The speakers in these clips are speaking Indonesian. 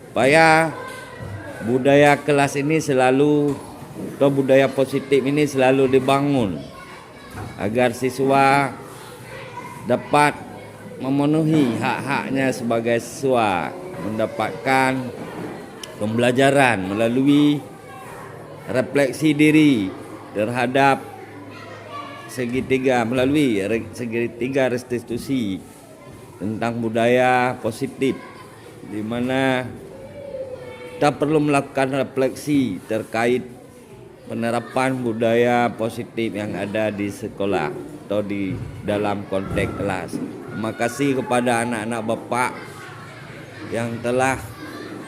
supaya budaya kelas ini selalu, atau budaya positif ini selalu dibangun agar siswa dapat memenuhi hak-haknya sebagai siswa, mendapatkan pembelajaran melalui refleksi diri terhadap segitiga, melalui segitiga restitusi tentang budaya positif, di mana kita perlu melakukan refleksi terkait penerapan budaya positif yang ada di sekolah atau di dalam konteks kelas. Terima kasih kepada anak-anak Bapak yang telah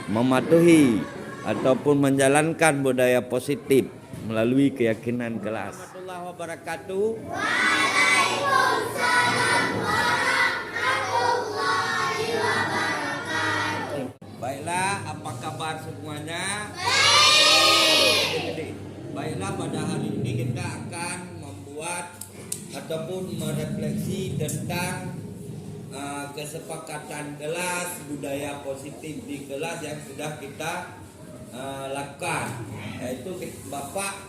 mematuhi ataupun menjalankan budaya positif melalui keyakinan kelas. Warahmatullahi wabarakatuh. Waalaikumsalam warahmatullahi wabarakatuh. Baiklah, apa kabar semuanya? Baik. Baiklah, pada hari ini kita akan membuat ataupun merefleksi tentang kesepakatan kelas, budaya positif di kelas yang sudah kita lakukan. Yaitu Bapak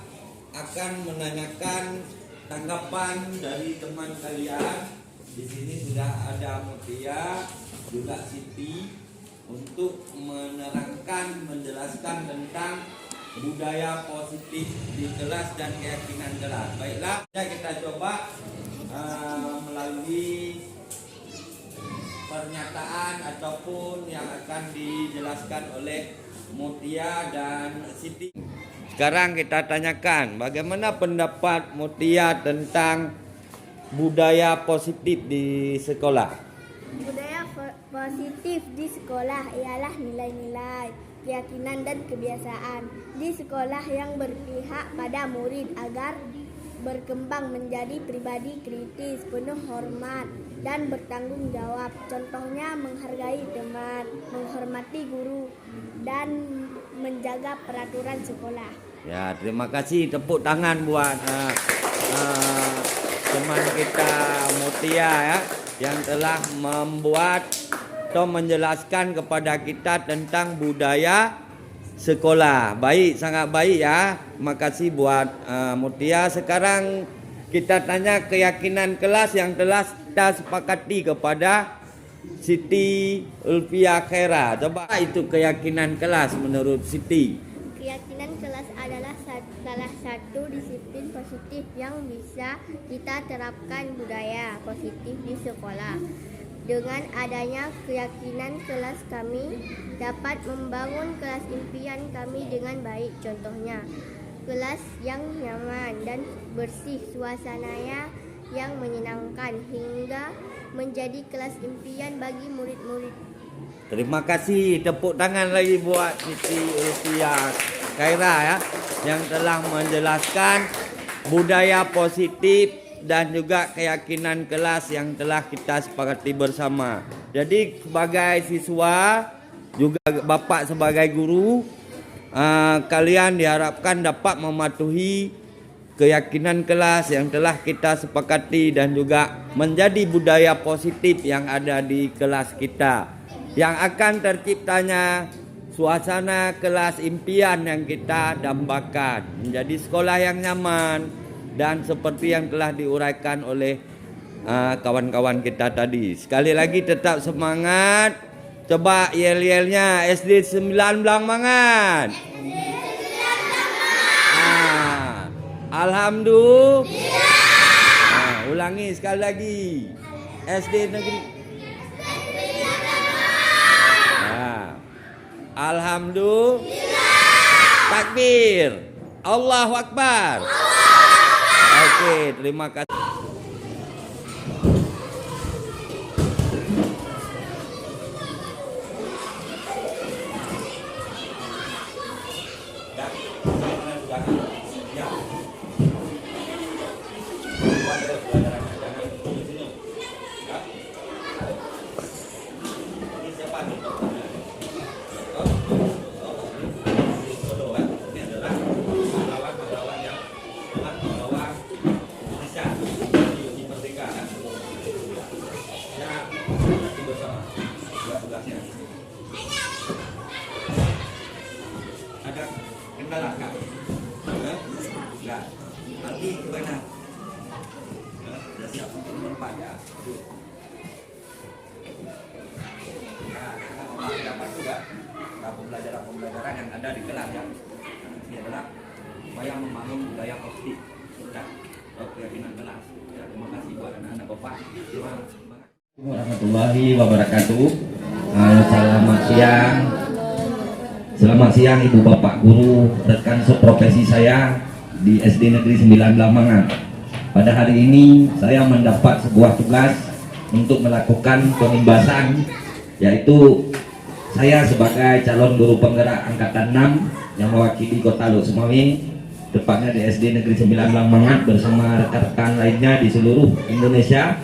akan menanyakan tanggapan dari teman kalian. Di sini sudah ada Mutia, juga Siti, untuk menerangkan, menjelaskan tentang budaya positif di kelas dan keyakinan kelas. Baiklah, kita coba melalui pernyataan ataupun yang akan dijelaskan oleh Mutia dan Siti. Sekarang kita tanyakan bagaimana pendapat Mutia tentang budaya positif di sekolah. Budaya positif di sekolah ialah nilai-nilai, keyakinan dan kebiasaan di sekolah yang berpihak pada murid agar berkembang menjadi pribadi kritis, penuh hormat dan bertanggung jawab. Contohnya teman, menghormati guru dan menjaga peraturan sekolah. Ya, terima kasih, tepuk tangan buat teman kita Mutia ya, yang telah membuat atau menjelaskan kepada kita tentang budaya sekolah. Baik, sangat baik ya. Terima kasih buat Mutia. Sekarang kita tanya keyakinan kelas yang telah kita sepakati kepada Siti Ulfia Khaira. Coba itu keyakinan kelas menurut Siti. Keyakinan kelas adalah salah satu disiplin positif yang bisa kita terapkan budaya positif di sekolah. Dengan adanya keyakinan kelas, kami dapat membangun kelas impian kami dengan baik. Contohnya, kelas yang nyaman dan bersih, suasananya yang menyenangkan, hingga menjadi kelas impian bagi murid-murid. Terima kasih, tepuk tangan lagi buat Siti Ulfia Khaira ya, yang telah menjelaskan budaya positif dan juga keyakinan kelas yang telah kita sepakati bersama. Jadi sebagai siswa, juga Bapak sebagai guru, kalian diharapkan dapat mematuhi keyakinan kelas yang telah kita sepakati dan juga menjadi budaya positif yang ada di kelas kita, yang akan terciptanya suasana kelas impian yang kita dambakan, menjadi sekolah yang nyaman dan seperti yang telah diuraikan oleh kawan-kawan kita tadi. Sekali lagi tetap semangat. Coba yel-yelnya SD 9 belang mangan. Alhamdulillah. Ulangi sekali lagi. SD negeri. Alhamdulillah. Takbir. Allahu Akbar. Oke, terima kasih. Ini adalah pahlawan-pahlawan yang telah membawa Indonesia dapat juga pembelajaran yang ada di kelas ya. Ini adalah upaya membangun budaya positif ya, keyakinan kelas. Ya, terima kasih buat anak-anak Bapak. Warahmatullahi wabarakatuh. Selamat siang Ibu Bapak Guru, rekan seprofesi saya di SD Negeri 9 Lamangan. Pada hari ini saya mendapat sebuah tugas untuk melakukan pengimbasan, yaitu saya sebagai calon guru penggerak angkatan 6 yang mewakili Kota Lok Sumawe, tepatnya di SD Negeri 9 Lamangan bersama rekan-rekan lainnya di seluruh Indonesia,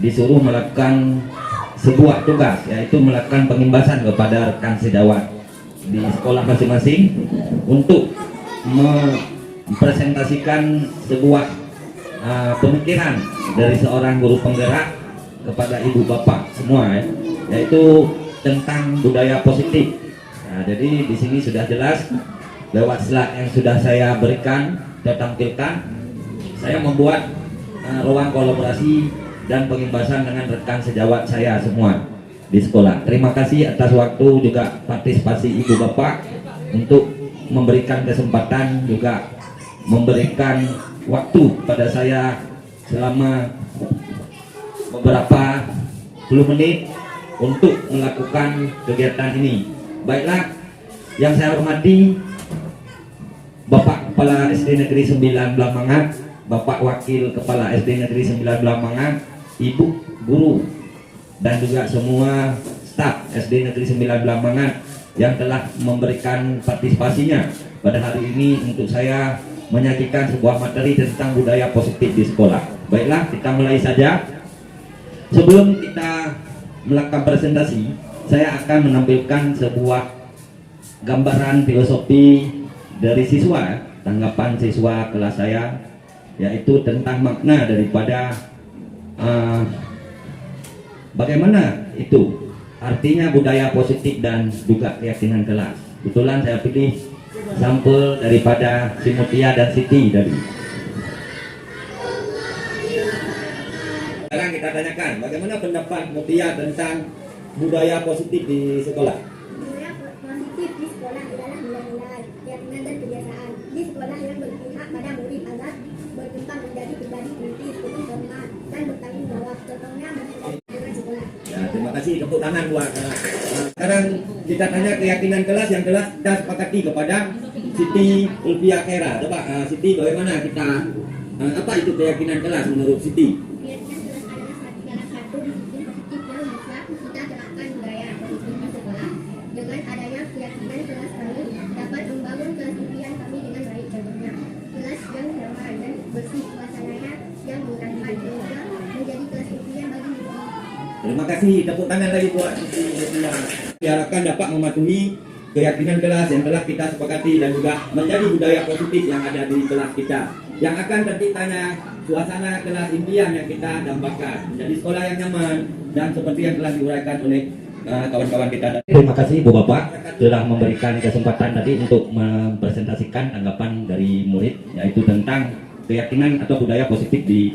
disuruh melakukan sebuah tugas, yaitu melakukan pengimbasan kepada rekan sejawat di sekolah masing-masing untuk mempresentasikan sebuah pemikiran dari seorang guru penggerak kepada ibu bapak semua ya, yaitu tentang budaya positif. Nah, jadi di sini sudah jelas lewat slide yang sudah saya berikan dan tampilkan, saya membuat ruang kolaborasi dan pengimbasan dengan rekan sejawat saya semua di sekolah. Terima kasih atas waktu juga partisipasi ibu bapak untuk memberikan kesempatan, juga memberikan waktu pada saya selama beberapa puluh menit untuk melakukan kegiatan ini. Baiklah, yang saya hormati Bapak Kepala SD Negeri 9 Blamangan, Bapak Wakil Kepala SD Negeri 9 Blamangan, Ibu Guru, dan juga semua staf SD Negeri 9 Blamangan yang telah memberikan partisipasinya pada hari ini untuk saya menyajikan sebuah materi tentang budaya positif di sekolah. Baiklah, kita mulai saja. Sebelum kita melakukan presentasi, saya akan menampilkan sebuah gambaran filosofi dari siswa, tanggapan siswa kelas saya, yaitu tentang makna daripada bagaimana itu artinya budaya positif dan juga keyakinan kelas. Kebetulan saya pilih sampel daripada si Mutia dan Siti tadi. Sekarang kita tanyakan bagaimana pendapat Mutia tentang budaya positif di sekolah. Budaya positif di sekolah adalah nilai-nilai, keyakinan dan kebiasaan di sekolah yang berpihak pada murid agar berkembang menjadi pribadi kritis, penuh hormat dan bertanggung jawab. Contohnya dengan sekolah. Ya, terima kasih, tepuk tangan buat. Sekarang kita tanya keyakinan kelas yang telah kita sepakati kepada Siti Ulfia Khaira. Coba Siti, bagaimana kita apa itu keyakinan kelas menurut Siti? Keyakinan kelas adalah salah satu disiplin positif yang bisa kita terapkan budaya positif di sekolah. Dengan adanya keyakinan kelas kami dapat membangun kelas impian kami dengan baik. Contohnya kelas yang nyaman dan bersih, suasananya yang menyenangkan sehingga menjadi kelas impian bagi murid. Terima kasih, tepuk tangan lagi buat Siti Ulfia. Diharapkan dapat mematuhi keyakinan kelas yang telah kita sepakati dan juga menjadi budaya positif yang ada di kelas kita. Yang akan terciptanya suasana kelas impian yang kita dambakan, menjadi sekolah yang nyaman dan seperti yang telah diuraikan oleh kawan-kawan kita. Terima kasih Bu Bapak telah memberikan kesempatan tadi untuk mempresentasikan tanggapan dari murid, yaitu tentang keyakinan atau budaya positif di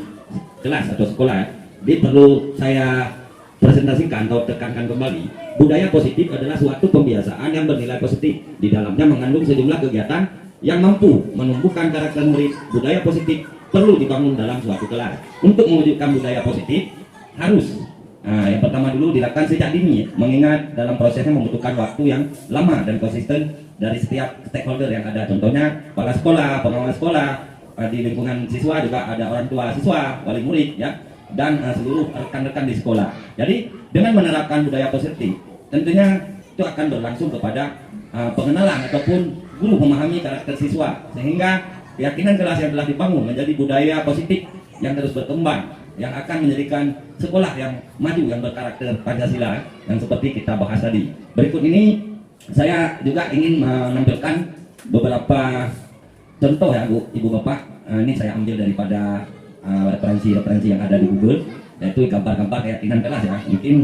kelas atau sekolah. Jadi perlu saya presentasikan atau tekankan kembali, budaya positif adalah suatu pembiasaan yang bernilai positif. Di dalamnya mengandung sejumlah kegiatan yang mampu menumbuhkan karakter murid. Budaya positif perlu dibangun dalam suatu kelas. Untuk mewujudkan budaya positif harus yang pertama dulu dilakukan sejak dini, mengingat dalam prosesnya membutuhkan waktu yang lama dan konsisten dari setiap stakeholder yang ada. Contohnya kepala sekolah, pengawas sekolah, di lingkungan siswa juga ada orang tua siswa, wali murid ya, dan seluruh rekan-rekan di sekolah. Jadi dengan menerapkan budaya positif, tentunya itu akan berlangsung kepada pengenalan ataupun guru memahami karakter siswa, sehingga keyakinan kelas yang telah dibangun menjadi budaya positif yang terus berkembang, yang akan menjadikan sekolah yang maju, yang berkarakter Pancasila yang seperti kita bahas tadi. Berikut ini saya juga ingin menampilkan beberapa contoh ya Ibu Bapak. Ini saya ambil daripada referensi-referensi yang ada di Google, yaitu gambar-gambar keyakinan kelas ya. Mungkin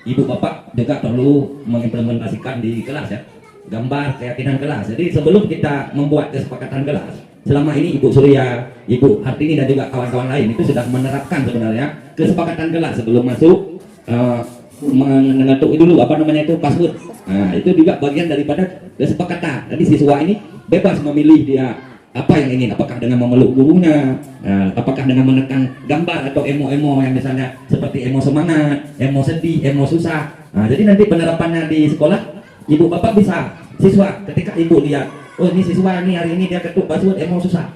Ibu Bapak juga perlu mengimplementasikan di kelas ya, gambar keyakinan kelas. Jadi sebelum kita membuat kesepakatan kelas, selama ini Ibu Surya, Ibu Hartini dan juga kawan-kawan lain itu sudah menerapkan sebenarnya kesepakatan kelas sebelum masuk mengetuk dulu apa namanya itu password. Nah, itu juga bagian daripada kesepakatan. Jadi siswa ini bebas memilih dia apa yang ingin, apakah dengan memeluk gurunya, apakah dengan menekan gambar atau emo-emo yang misalnya seperti emo semangat, emo sedih, emo susah. Nah, jadi nanti penerapannya di sekolah, ibu bapak bisa siswa ketika ibu lihat, oh ini siswa ini hari ini dia ketuk password emo susah.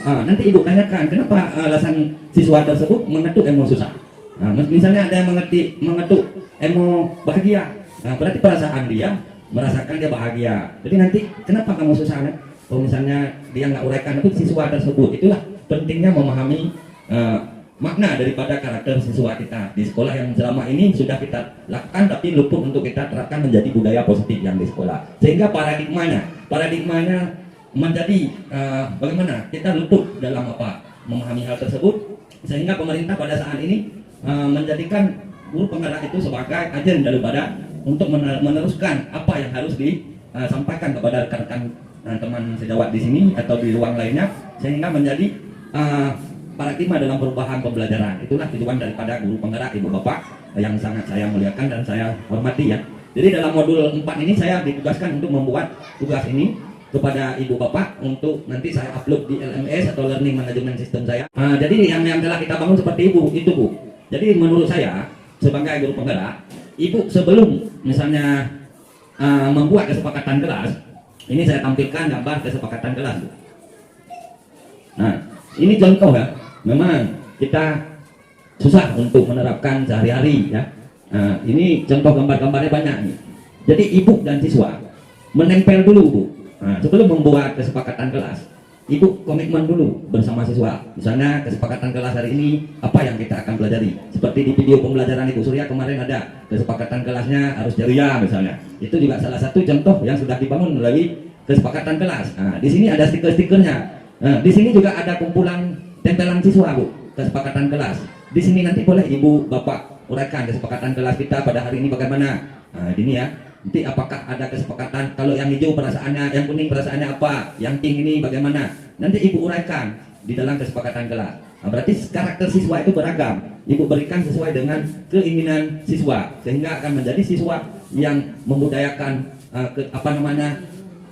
Nanti ibu tanyakan kenapa alasan siswa tersebut mengetuk emo susah. Misalnya ada yang mengetuk emo bahagia, berarti perasaan dia merasakan dia bahagia. Jadi nanti kenapa kamu susah? Kalau misalnya dia nggak uraikan itu siswa tersebut, itulah pentingnya memahami makna daripada karakter siswa kita di sekolah yang selama ini sudah kita lakukan tapi luput untuk kita terapkan menjadi budaya positif yang di sekolah. Sehingga paradigmanya menjadi bagaimana kita luput dalam apa memahami hal tersebut, sehingga pemerintah pada saat ini menjadikan guru penggerak itu sebagai agen daripada untuk meneruskan apa yang harus disampaikan kepada rekan-rekan teman sejawat di sini atau di ruang lainnya, sehingga menjadi paradigma dalam perubahan pembelajaran. Itulah tujuan daripada guru penggerak Ibu Bapak yang sangat saya muliakan dan saya hormati ya. Jadi dalam modul 4 ini saya ditugaskan untuk membuat tugas ini kepada Ibu Bapak untuk nanti saya upload di LMS atau Learning Management System saya. Jadi yang telah kita bangun seperti itu Bu. Jadi menurut saya sebagai guru penggerak, Ibu sebelum misalnya membuat kesepakatan kelas, ini saya tampilkan gambar kesepakatan kelas. Nah, ini contoh ya. Memang kita susah untuk menerapkan sehari-hari ya. Nah, ini contoh gambar-gambarnya banyak nih. Jadi ibu dan siswa menempel dulu Bu. Nah, sebelum membuat kesepakatan kelas, ibu komitmen dulu bersama siswa. Misalnya kesepakatan kelas hari ini apa yang kita akan pelajari. Seperti di video pembelajaran Ibu Surya kemarin ada kesepakatan kelasnya harus ceria misalnya. Itu juga salah satu contoh yang sudah dibangun melalui kesepakatan kelas. Nah, di sini ada stiker-stikernya. Nah, di sini juga ada kumpulan tempelan siswa Bu, kesepakatan kelas. Di sini nanti boleh Ibu Bapak uraikan kesepakatan kelas kita pada hari ini bagaimana. Nah, ini ya. Nanti apakah ada kesepakatan, kalau yang hijau perasaannya, yang kuning perasaannya apa, yang pink ini bagaimana. Nanti Ibu uraikan di dalam kesepakatan kelas. Nah, berarti karakter siswa itu beragam. Ibu berikan sesuai dengan keinginan siswa, sehingga akan menjadi siswa yang membudayakan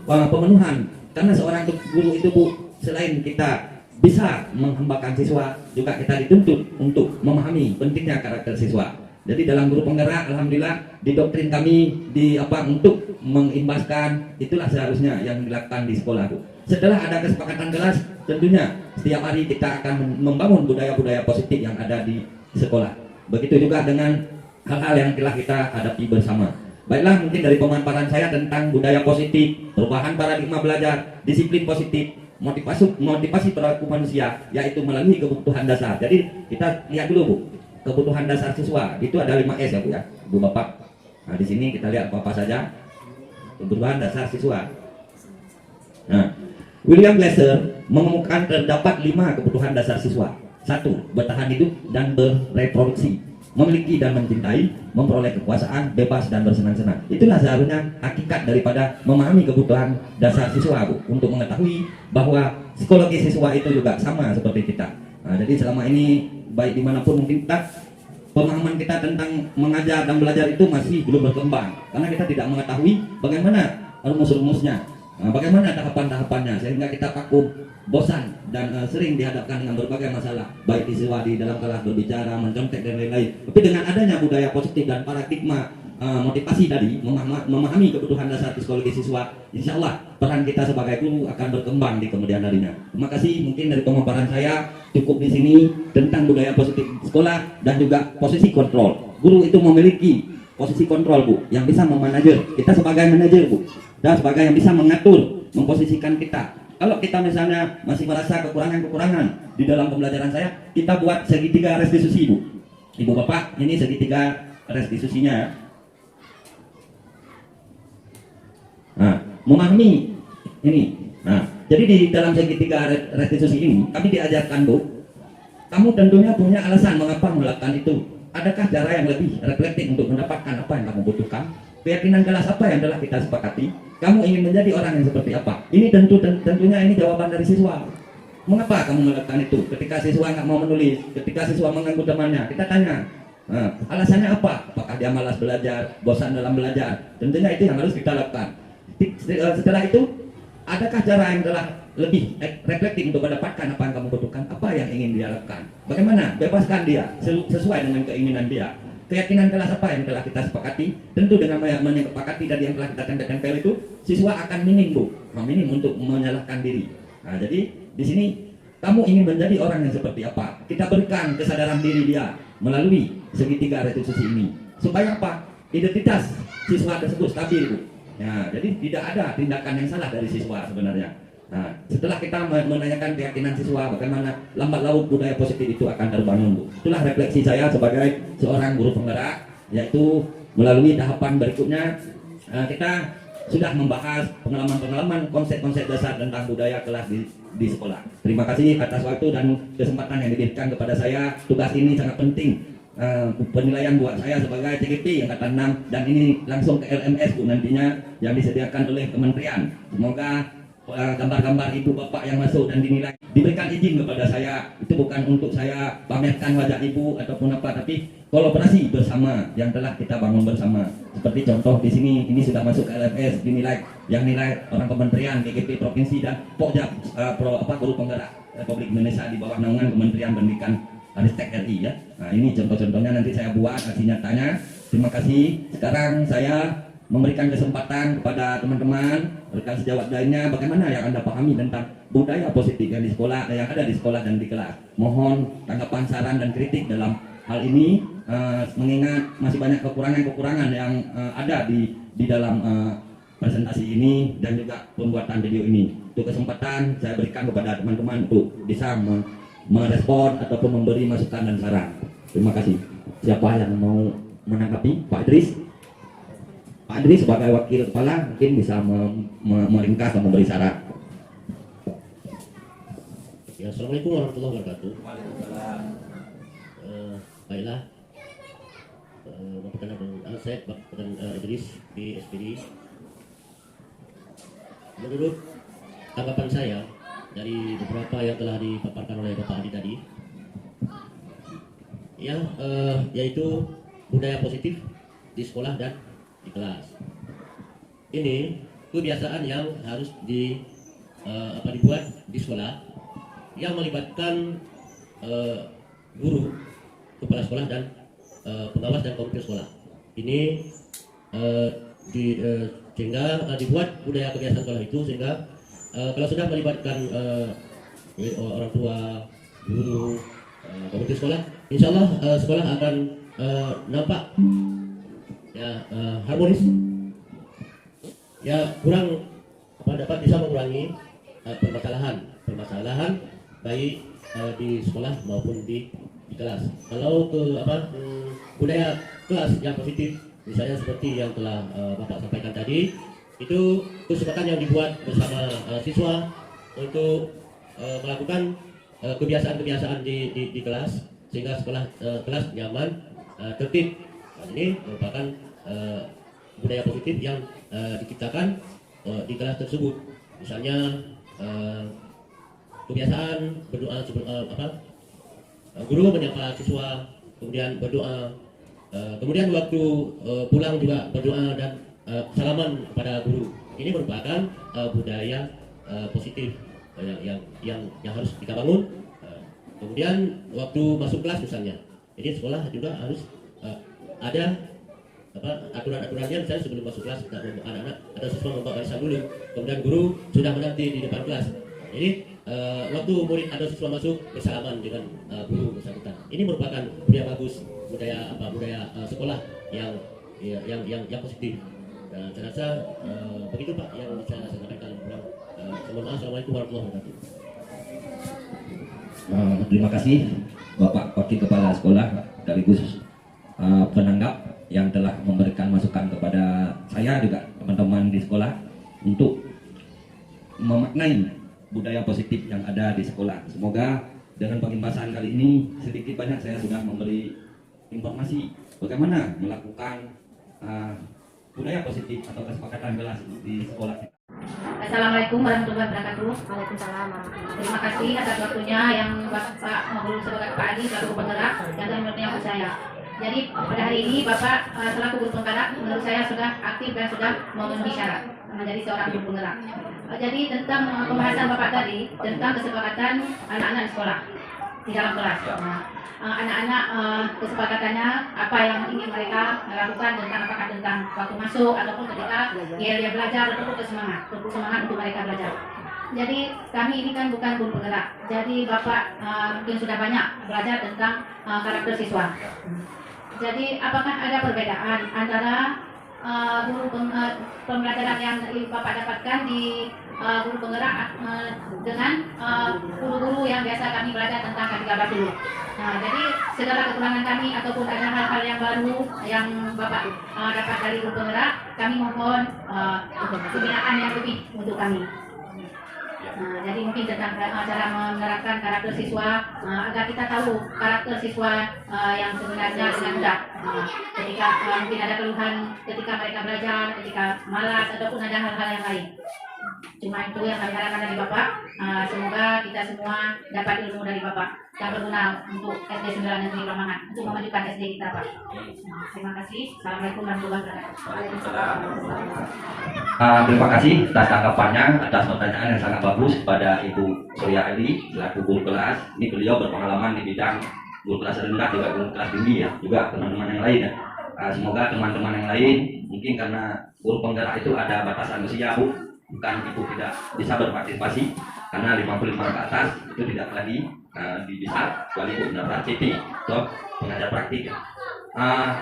pemenuhan. Karena seorang guru itu Bu, selain kita bisa menghambakan siswa, juga kita dituntut untuk memahami pentingnya karakter siswa. Jadi dalam guru penggerak, alhamdulillah di doktrin kami untuk mengimbaskan itulah seharusnya yang dilakukan di sekolah Bu. Setelah ada kesepakatan kelas, tentunya setiap hari kita akan membangun budaya-budaya positif yang ada di sekolah. Begitu juga dengan hal-hal yang telah kita hadapi bersama. Baiklah, mungkin dari pemaparan saya tentang budaya positif, perubahan paradigma belajar, disiplin positif, motivasi perilaku manusia, yaitu melalui kebutuhan dasar. Jadi kita lihat dulu Bu, kebutuhan dasar siswa itu ada 5S ya Bu ya, Ibu Bapak. Nah, di sini kita lihat apa saja kebutuhan dasar siswa. Nah, William Glasser menemukan terdapat 5 kebutuhan dasar siswa. 1. Bertahan hidup dan bereproduksi, memiliki dan mencintai, memperoleh kekuasaan, bebas dan bersenang-senang. Itulah seharusnya hakikat daripada memahami kebutuhan dasar siswa Bu, untuk mengetahui bahwa psikologi siswa itu juga sama seperti kita. Nah, jadi selama ini baik dimanapun mungkin pemahaman kita tentang mengajar dan belajar itu masih belum berkembang, karena kita tidak mengetahui bagaimana rumus-rumusnya, bagaimana tahapan-tahapannya, sehingga kita takut, bosan dan sering dihadapkan dengan berbagai masalah, baik siswa di dalam kelas berbicara, mencontek dan lain-lain. Tapi dengan adanya budaya positif dan paradigma motivasi tadi, memahami kebutuhan dasar psikologi siswa, insya Allah peran kita sebagai guru akan berkembang di kemudian harinya. Terima kasih, mungkin dari pemaparan saya cukup di sini tentang budaya positif sekolah dan juga posisi kontrol. Guru itu memiliki posisi kontrol Bu, yang bisa memanajer. Kita sebagai manajer Bu, dan sebagai yang bisa mengatur, memposisikan kita. Kalau kita misalnya masih merasa kekurangan-kekurangan di dalam pembelajaran saya, kita buat segitiga restitusi Bu. Ibu Bapak, ini segitiga restitusinya ya. Nah, memahami ini. Nah, jadi di dalam segitiga restitusi ini kami diajarkan Bu, kamu tentunya punya alasan mengapa melakukan itu. Adakah cara yang lebih reflektif untuk mendapatkan apa yang kamu butuhkan? keyakinan kelas apa yang telah kita sepakati? Kamu ingin menjadi orang yang seperti apa? Ini tentunya ini jawaban dari siswa. Mengapa kamu melakukan itu? Ketika siswa nggak mau menulis, ketika siswa mengganggu temannya, kita tanya, alasannya apa? Apakah dia malas belajar, bosan dalam belajar? Tentunya itu yang harus kita lakukan. Setelah itu, adakah cara yang telah lebih reflektif untuk mendapatkan apa yang kamu butuhkan? Apa yang ingin dia lakukan? Bagaimana? Bebaskan dia sesuai dengan keinginan dia. Keyakinan kelas apa yang telah kita sepakati? Tentu dengan menyepakati dari yang telah kita tempel itu, siswa akan minim untuk menyalahkan diri. Nah, jadi di sini kamu ingin menjadi orang yang seperti apa? Kita berikan kesadaran diri dia melalui segitiga restitusi ini. Supaya apa? Identitas siswa tersebut stabil, Bu. Ya, jadi tidak ada tindakan yang salah dari siswa sebenarnya. Nah, setelah kita menanyakan keyakinan siswa, bagaimana lambat laun budaya positif itu akan terbangun, Bu. Itulah refleksi saya sebagai seorang guru penggerak, yaitu melalui tahapan berikutnya kita sudah membahas pengalaman-pengalaman konsep-konsep dasar tentang budaya kelas di sekolah. Terima kasih atas waktu dan kesempatan yang diberikan kepada saya. Tugas ini sangat penting, penilaian buat saya sebagai CGP angkatan 6, dan ini langsung ke LMS, Bu, nantinya yang disediakan oleh kementerian. Semoga gambar-gambar ibu bapak yang masuk dan dinilai diberikan izin kepada saya. Itu bukan untuk saya pamerkan wajah ibu ataupun apa, tapi kolaborasi bersama yang telah kita bangun bersama. Seperti contoh di sini, ini sudah masuk ke LMS, dinilai yang nilai orang kementerian, GGP provinsi dan Pokja guru penggerak Republik Indonesia di bawah naungan Kementerian Pendidikan Ristek RI, ya. Nah, ini contoh-contohnya nanti saya buat aksi nyatanya. Terima kasih. Sekarang saya memberikan kesempatan kepada teman-teman rekan sejawat lainnya, bagaimana yang Anda pahami tentang budaya positif yang di sekolah, yang ada di sekolah dan di kelas. Mohon tanggapan, saran dan kritik dalam hal ini, mengingat masih banyak kekurangan-kekurangan yang ada di dalam presentasi ini dan juga pembuatan video ini. Untuk kesempatan saya berikan kepada teman-teman untuk bisa merespon ataupun memberi masukan dan saran. Terima kasih. Siapa yang mau menanggapi? Pak Idris? Pak Idris sebagai wakil kepala mungkin bisa meringkas dan memberi saran. Ya, Assalamualaikum warahmatullahi wabarakatuh. Baiklah, Bapak Pertanian Alsek, Bapak Pertanian Idris di SPD. Menurut tanggapan saya dari beberapa yang telah dipaparkan oleh Bapak Adi tadi, ya, yaitu budaya positif di sekolah dan di kelas. Ini kebiasaan yang harus dibuat di sekolah yang melibatkan guru, kepala sekolah dan pengawas dan komite sekolah. Ini sehingga dibuat budaya kebiasaan sekolah itu, sehingga kalau sudah melibatkan orang tua, guru, komite sekolah, insya Allah sekolah akan nampak ya harmonis, ya dapat bisa mengurangi permasalahan baik di sekolah maupun di kelas. Kalau budaya kelas yang positif, misalnya seperti yang telah Bapak sampaikan tadi, itu kesepakatan yang dibuat bersama siswa untuk melakukan kebiasaan-kebiasaan di kelas, sehingga kelas nyaman, tertib. Ini merupakan budaya positif yang diciptakan di kelas tersebut. Misalnya kebiasaan berdoa guru menyapa siswa, kemudian berdoa, kemudian waktu pulang juga berdoa dan salaman kepada guru. Ini merupakan budaya positif yang harus kita bangun. Kemudian waktu masuk kelas misalnya, jadi sekolah juga harus ada aturan-aturannya. Misalnya sebelum masuk kelas, anak-anak atau siswa membawa barisan dulu, kemudian guru sudah menanti di depan kelas. Jadi waktu murid atau siswa masuk bersalaman dengan guru bersangkutan. Ini merupakan budaya bagus, budaya sekolah yang positif. Dan saya rasa begitu Pak yang bisa saya sampaikan. Assalamualaikum warahmatullahi wabarakatuh. Terima kasih Bapak Wakil Kepala Sekolah sekaligus penanggap yang telah memberikan masukan kepada saya juga teman-teman di sekolah untuk memaknai budaya positif yang ada di sekolah. Semoga dengan pembahasan kali ini sedikit banyak saya sudah memberi informasi bagaimana melakukan budaya positif atau kesepakatan kelas di sekolah kita. Assalamualaikum warahmatullahi wabarakatuh. Waalaikumsalam warahmatullahi Terima kasih atas waktunya yang Bapak Guru sebagai Pak Adi selaku penggerak yang telah menyambut saya. Jadi pada hari ini Bapak selaku guru penggerak menurut saya sudah aktif dan sudah memenuhi syarat menjadi seorang guru penggerak. Jadi tentang pembahasan Bapak tadi tentang kesepakatan anak-anak di sekolah di dalam kelas. Anak-anak kesepakatannya apa yang ingin mereka lakukan tentang apakah tentang waktu masuk ataupun ketika dia belajar ataupun semangat untuk mereka belajar. Jadi kami ini kan bukan guru penggerak. Jadi Bapak mungkin sudah banyak belajar tentang karakter siswa. Jadi apakah ada perbedaan antara pembelajaran yang Bapak dapatkan di guru penggerak dengan guru-guru yang biasa kami belajar tentang K13 dulu. Nah, jadi segala kekurangan kami ataupun ada hal-hal yang baru yang Bapak dapat dari guru penggerak, kami mohon pembinaan yang lebih untuk kami. Nah, jadi mungkin tentang cara menerapkan karakter siswa agar kita tahu karakter siswa yang sebenarnya dengan mudah. Ketika mungkin ada keluhan ketika mereka belajar, ketika malas ataupun ada hal-hal yang lain. Cuma itu yang kami harapkan dari Bapak. Semoga kita semua dapat ilmu dari Bapak yang berguna untuk SD 9 Negeri Lamangan untuk memajukan SD kita, Pak. Terima kasih. Assalamualaikum warahmatullahi wabarakatuh. Terima kasih atas tanggapannya, atas pertanyaan yang sangat bagus kepada Ibu Surya Eli selaku guru kelas. Ini beliau berpengalaman di bidang guru kelas rendah juga guru kelas tinggi ya, juga teman-teman yang lain ya. Semoga teman-teman yang lain mungkin karena guru penggerak itu ada batasan usia Bu, bukan Ibu tidak bisa berpartisipasi karena 55 ke atas itu tidak lagi bisa kecuali Ibu benar CT atau pengajar praktik ya.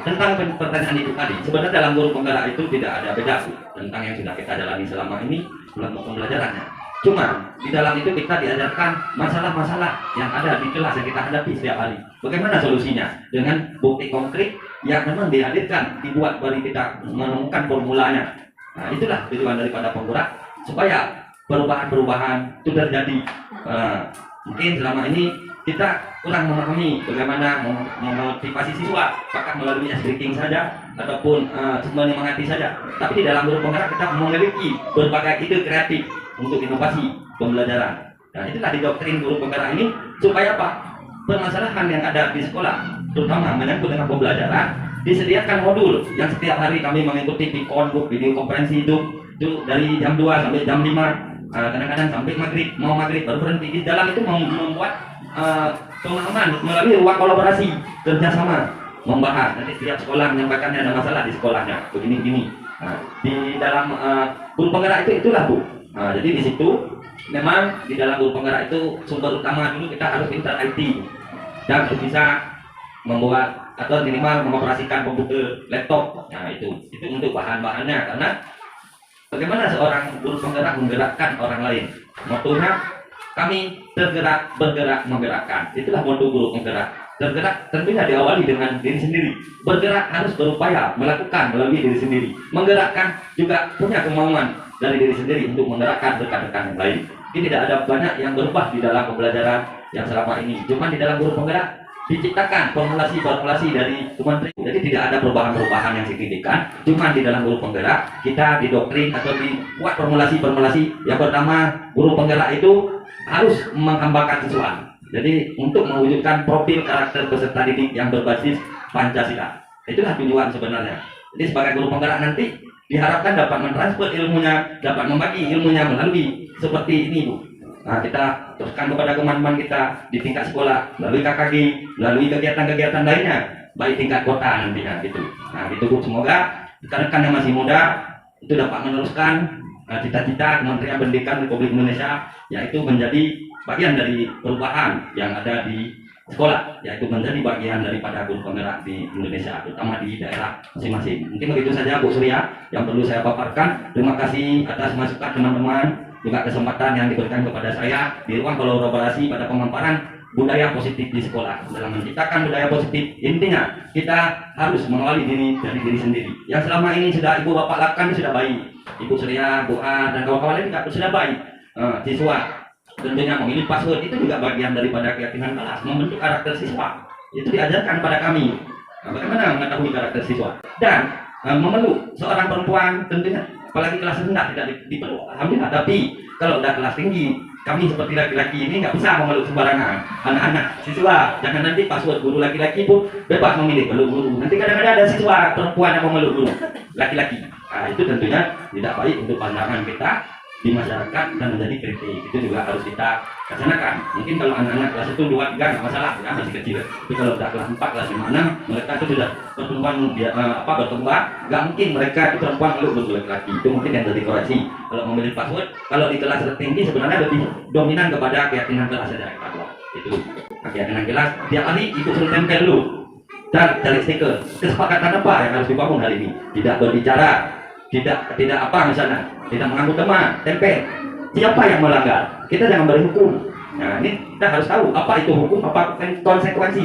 Tentang pertanyaan Ibu tadi, sebenarnya dalam guru penggerak itu tidak ada beda Bu, tentang yang sudah kita jalani selama ini dalam pembelajarannya. Cuma di dalam itu kita diajarkan masalah-masalah yang ada di kelas yang kita hadapi setiap hari. Bagaimana solusinya? Dengan bukti konkret yang memang dihadirkan, dibuat bagi kita menemukan formulanya. Nah, itulah tujuan daripada penggerak supaya perubahan-perubahan itu terjadi. Mungkin selama ini kita kurang memahami bagaimana memotivasi siswa, apakah melalui ice breaking saja ataupun menyemangati saja. Tapi di dalam guru penggerak kita memiliki berbagai ide kreatif untuk inovasi pembelajaran. Nah, itulah di doktrin guru penggerak ini supaya apa? Permasalahan yang ada di sekolah, terutama menyangkut dengan pembelajaran, disediakan modul yang setiap hari kami mengikuti Pikon, video konferensi itu dari jam 2 sampai jam 5. Kadang-kadang sampai mau maghrib baru berhenti. Di dalam itu membuat pemahaman melalui ruang kolaborasi kerjasama, membahas. Nanti setiap sekolah menyampaikan ada masalah di sekolahnya begini-begini. Di dalam guru penggerak itulah Bu. Jadi di situ memang di dalam guru penggerak itu sumber utama dulu kita harus pintar IT dan harus bisa membuat atau minimal mengoperasikan komputer, laptop. Nah itu untuk bahan-bahannya karena bagaimana seorang guru penggerak menggerakkan orang lain. Motonya kami tergerak, bergerak, menggerakkan. Itulah moto guru penggerak. Tergerak tentunya diawali dengan diri sendiri. Bergerak harus berupaya melakukan melalui diri sendiri. Menggerakkan juga punya kemauan dari diri sendiri untuk menggerakkan rekan-rekan yang lain. Ini tidak ada banyak yang berubah di dalam pembelajaran yang selama ini. Cuma di dalam guru penggerak diciptakan formulasi dari Kementerian. Jadi tidak ada perubahan-perubahan yang signifikan. Cuma di dalam guru penggerak kita didoktrin atau dibuat formulasi-formulasi. Yang pertama, guru penggerak itu harus menghambakan siswa. Jadi untuk mewujudkan profil karakter peserta didik yang berbasis Pancasila. Itulah tujuan sebenarnya. Jadi sebagai guru penggerak nanti diharapkan dapat mentransfer ilmunya, dapat membagi ilmunya melalui seperti ini Bu. Nah, kita teruskan kepada teman-teman kita di tingkat sekolah, melalui KKG, melalui kegiatan-kegiatan lainnya, baik tingkat kota nantinya gitu. Nah, gitu Bu. Semoga rekan-rekan yang masih muda itu dapat meneruskan cita-cita Kementerian Pendidikan Republik Indonesia, yaitu menjadi bagian dari perubahan yang ada di sekolah, yaitu menjadi bagian daripada guru penggerak di Indonesia, terutama di daerah masing-masing. Mungkin begitu saja Bu Surya yang perlu saya paparkan. Terima kasih atas masukan teman-teman, juga kesempatan yang diberikan kepada saya di ruang kolaborasi pada pemaparan budaya positif di sekolah. Dalam menciptakan budaya positif, intinya kita harus mengawali diri dari diri sendiri. Yang selama ini sudah Ibu Bapak lakukan sudah baik. Ibu Surya, Bu A, dan kawan-kawan lain juga sudah baik. Siswa tentunya memilih password itu juga bagian daripada keyakinan kelas, membentuk karakter siswa. Itu diajarkan pada kami. Bagaimana mengetahui karakter siswa. Dan memeluk seorang perempuan tentunya, apalagi kelas rendah tidak dipeluk, alhamdulillah. Tapi kalau udah kelas tinggi, kami seperti laki-laki ini nggak bisa memeluk sembarangan. Anak-anak siswa, jangan nanti password guru laki-laki pun bebas memilih peluk guru. Nanti kadang-kadang ada siswa perempuan yang memeluk guru laki-laki. Nah, itu tentunya tidak baik untuk pandangan kita di masyarakat dan menjadi kritik. Itu juga harus kita laksanakan. Mungkin kalau anak-anak kelas 1, 2, 3 nggak masalah, ya masih kecil. Tapi kalau udah kelas 4, kelas 5, 6, mereka itu sudah pertumbuhan berkembang. Nggak mungkin mereka itu perempuan meluk guru laki-laki. Itu mungkin yang jadi koreksi. Kalau memilih password, kalau di kelas tertinggi sebenarnya lebih dominan kepada keyakinan kelas saja. Itu keyakinan kelas. Tiap hari itu suruh tempel dulu. Dan cari stiker. Kesepakatan apa yang harus dibangun hari ini? Tidak berbicara, tidak apa misalnya, tidak mengganggu teman, tempel. Siapa yang melanggar? Kita jangan beri hukum. Nah, ini kita harus tahu apa itu hukum, apa konsekuensi.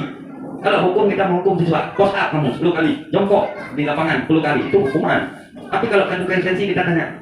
Kalau hukum kita menghukum siswa, push up kamu 10 kali, jongkok di lapangan 10 kali, itu hukuman. Tapi kalau konsekuensi kita tanya,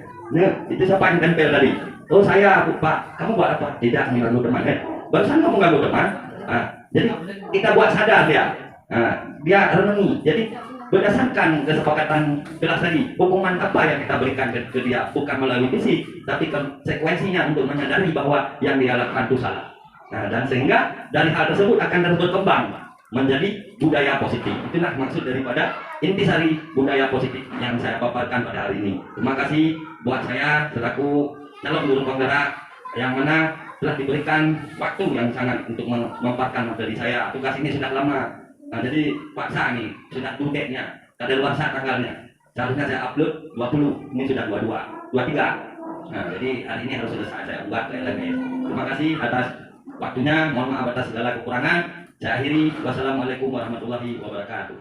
itu siapa yang tempel tadi? Oh saya, Pak. Kamu buat apa? Tidak mengganggu teman. Barusan kamu mengganggu teman. Nah, jadi kita buat sadar dia. Nah, dia renungi. Jadi berdasarkan kesepakatan kelas tadi, hukuman apa yang kita berikan ke dia, bukan melalui fisik, tapi konsekuensinya untuk menyadari bahwa yang dia lakukan itu salah. Nah, dan sehingga dari hal tersebut akan terus berkembang menjadi budaya positif. Itulah maksud daripada intisari budaya positif yang saya paparkan pada hari ini. Terima kasih buat saya selaku calon guru penggerak yang mana telah diberikan waktu yang sangat untuk memaparkan materi saya. Tugas ini sudah lama. Nah, jadi paksa nih, sudah due date-nya, ada luar saat tanggalnya. Seharusnya saya upload 20, ini sudah 22, 23. Nah, jadi hari ini harus selesai saya buat ke LMS. Terima kasih atas waktunya, mohon maaf atas segala kekurangan. Saya akhiri, wassalamualaikum warahmatullahi wabarakatuh.